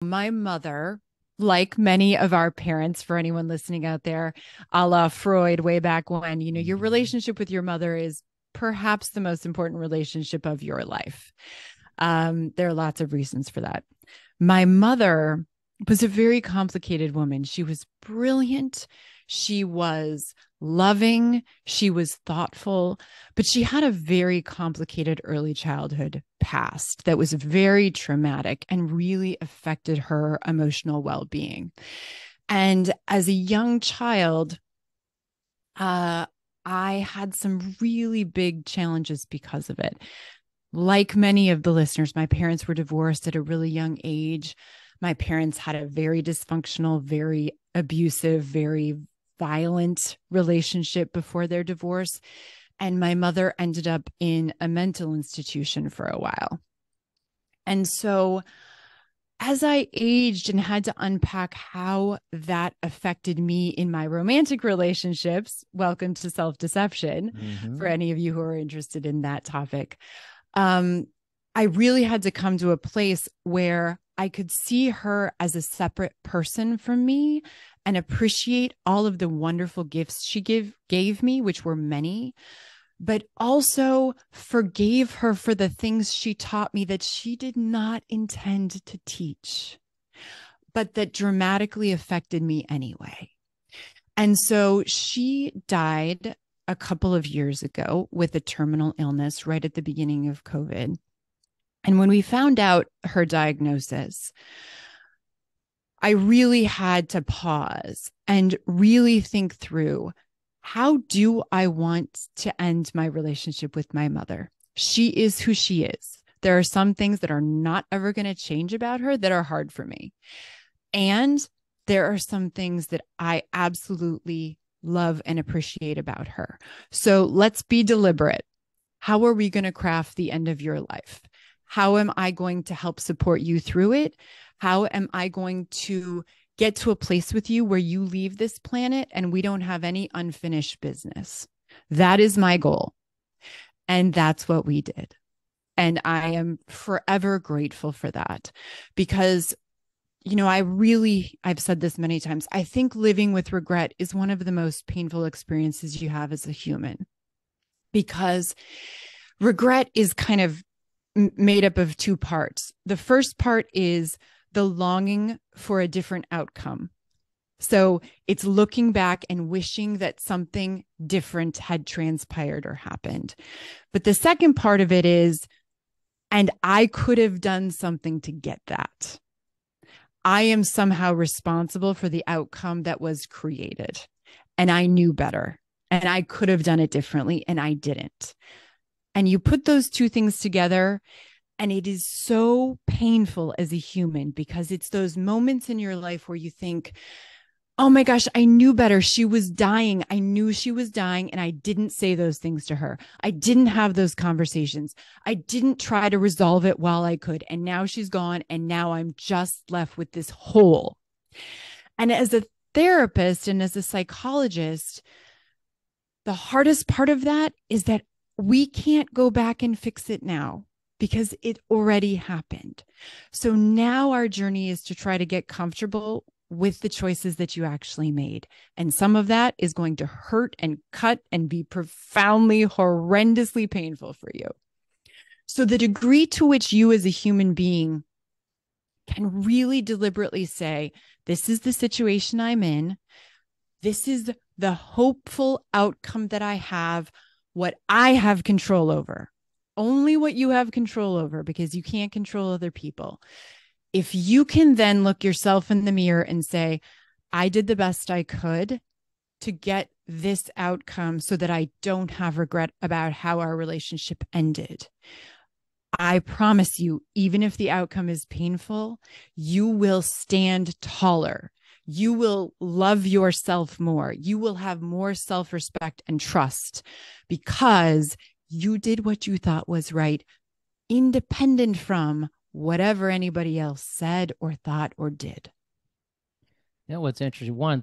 My mother, like many of our parents, for anyone listening out there, a la Freud, way back when, your Mhm. relationship with your mother is perhaps the most important relationship of your life. There are lots of reasons for that. My mother was a very complicated woman. She was brilliant. She was loving. She was thoughtful, but she had a very complicated early childhood past that was very traumatic and really affected her emotional well being. And as a young child, uh, I had some really big challenges because of it. Like many of the listeners, my parents were divorced at a really young age. My parents had a very dysfunctional, very abusive, very violent relationship before their divorce. And my mother ended up in a mental institution for a while. And so, as I aged and had to unpack how that affected me in my romantic relationships, welcome to self deception for Mhm. any of you who are interested in that topic. um, I really had to come to a place where I could see her as a separate person from me and appreciate all of the wonderful gifts she gave me, which were many, but also forgave her for the things she taught me that she did not intend to teach, but that dramatically affected me anyway. And so she died a couple of years ago with a terminal illness right at the beginning of COVID. And when we found out her diagnosis, I really had to pause and really think through, how do I want to end my relationship with my mother? She is who she is. There are some things that are not ever going to change about her that are hard for me. And there are some things that I absolutely love and appreciate about her. So let's be deliberate. How are we going to craft the end of your life? How am I going to help support you through it? How am I going to get to a place with you where you leave this planet and we don't have any unfinished business? That is my goal. And that's what we did. And I am forever grateful for that because, I've said this many times. I think living with regret is one of the most painful experiences you have as a human because regret is kind of made up of two parts. The first part is the longing for a different outcome. So it's looking back and wishing that something different had transpired or happened. But the second part of it is, and I could have done something to get that. I am somehow responsible for the outcome that was created. And I knew better. And I could have done it differently, and I didn't. And you put those two things together, and it is so painful as a human because it's those moments in your life where you think, oh my gosh, I knew better. She was dying. I knew she was dying, and I didn't say those things to her. I didn't have those conversations. I didn't try to resolve it while I could. And now she's gone, and now I'm just left with this hole. And as a therapist and as a psychologist, the hardest part of that is that we can't go back and fix it now because it already happened. So now our journey is to try to get comfortable with the choices that you actually made. And some of that is going to hurt and cut and be profoundly, horrendously painful for you. So the degree to which you as a human being can really deliberately say, this is the situation I'm in. This is the hopeful outcome that I have, what I have control over. Only what you have control over because you can't control other people. If you can then look yourself in the mirror and say, I did the best I could to get this outcome so that I don't have regret about how our relationship ended. I promise you, even if the outcome is painful, you will stand taller. You will love yourself more. You will have more self respect and trust because you did what you thought was right, independent from whatever anybody else said or thought or did. What's interesting, one